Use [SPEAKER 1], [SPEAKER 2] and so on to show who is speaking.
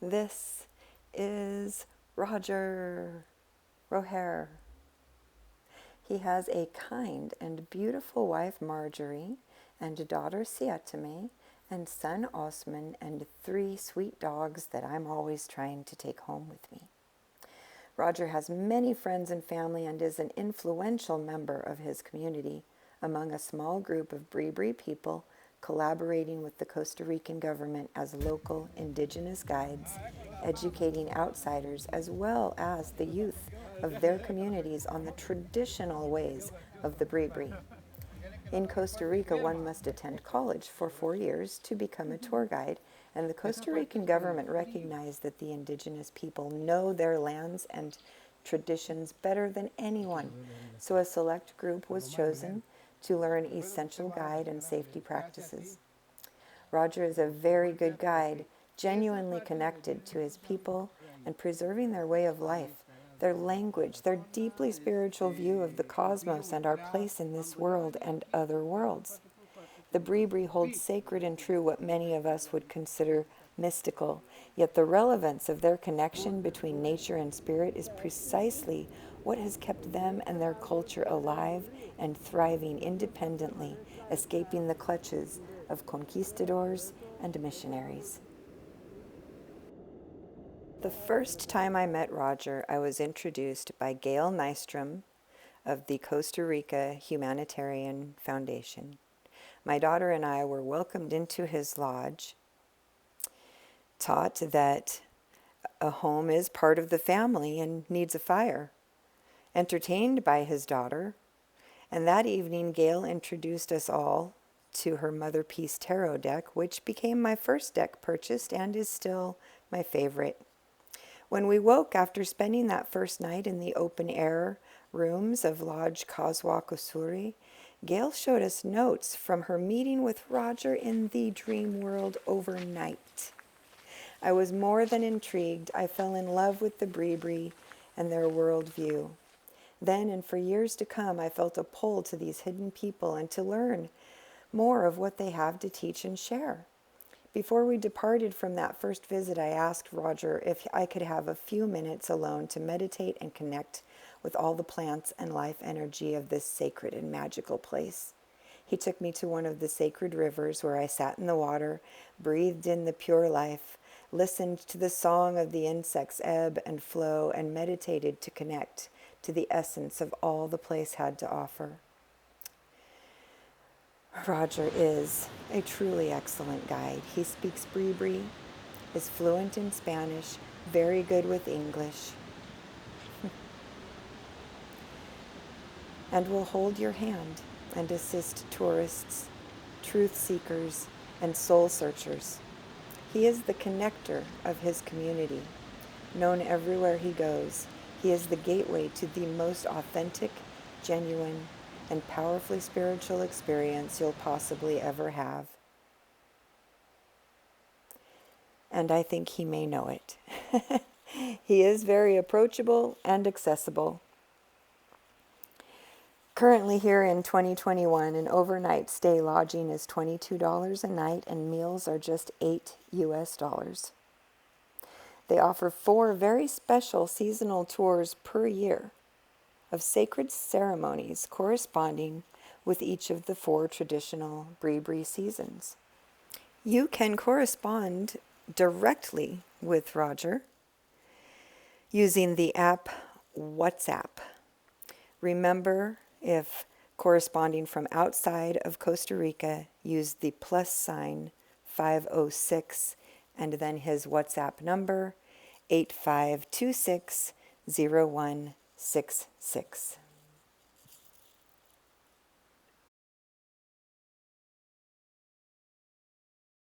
[SPEAKER 1] This is Roger Roher. He has a kind and beautiful wife, Marjorie, and a daughter, Siatame, and son, Osman, and 3 sweet dogs that I'm always trying to take home with me. Roger has many friends and family and is an influential member of his community among a small group of Bribri people collaborating with the Costa Rican government as local indigenous guides, educating outsiders as well as the youth of their communities on the traditional ways of the Bribri. In Costa Rica, one must attend college for 4 years to become a tour guide, and the Costa Rican government recognized that the indigenous people know their lands and traditions better than anyone. So a select group was chosen to learn essential guide and safety practices. Roger is a very good guide, genuinely connected to his people and preserving their way of life, their language, their deeply spiritual view of the cosmos and our place in this world and other worlds. The Bribri holds sacred and true what many of us would consider mystical, yet the relevance of their connection between nature and spirit is precisely what has kept them and their culture alive and thriving independently, escaping the clutches of conquistadors and missionaries. The first time I met Roger, I was introduced by Gail Nystrom of the Costa Rica Humanitarian Foundation. My daughter and I were welcomed into his lodge, taught that a home is part of the family and needs a fire, entertained by his daughter, and that evening Gail introduced us all to her Mother Peace Tarot deck, which became my first deck purchased and is still my favorite. When we woke after spending that first night in the open-air rooms of Lodge Kazwa Kusuri, Gail showed us notes from her meeting with Roger in the dream world overnight. I was more than intrigued. I fell in love with the Bribri and their worldview. Then and for years to come, I felt a pull to these hidden people and to learn more of what they have to teach and share. Before we departed from that first visit, I asked Roger if I could have a few minutes alone to meditate and connect with all the plants and life energy of this sacred and magical place. He took me to one of the sacred rivers where I sat in the water, breathed in the pure life, listened to the song of the insects ebb and flow, and meditated to connect to the essence of all the place had to offer. Roger is a truly excellent guide. He speaks Bribri, is fluent in Spanish, very good with English, and will hold your hand and assist tourists, truth seekers, and soul searchers. He is the connector of his community, known everywhere he goes. He is the gateway to the most authentic, genuine, and powerfully spiritual experience you'll possibly ever have. And I think he may know it. He is very approachable and accessible. Currently here in 2021, an overnight stay lodging is $22 a night and meals are just $8. They offer 4 very special seasonal tours per year of sacred ceremonies corresponding with each of the 4 traditional Bribri seasons. You can correspond directly with Roger using the app WhatsApp. Remember, if corresponding from outside of Costa Rica, use the +506 and then his WhatsApp number 85260166.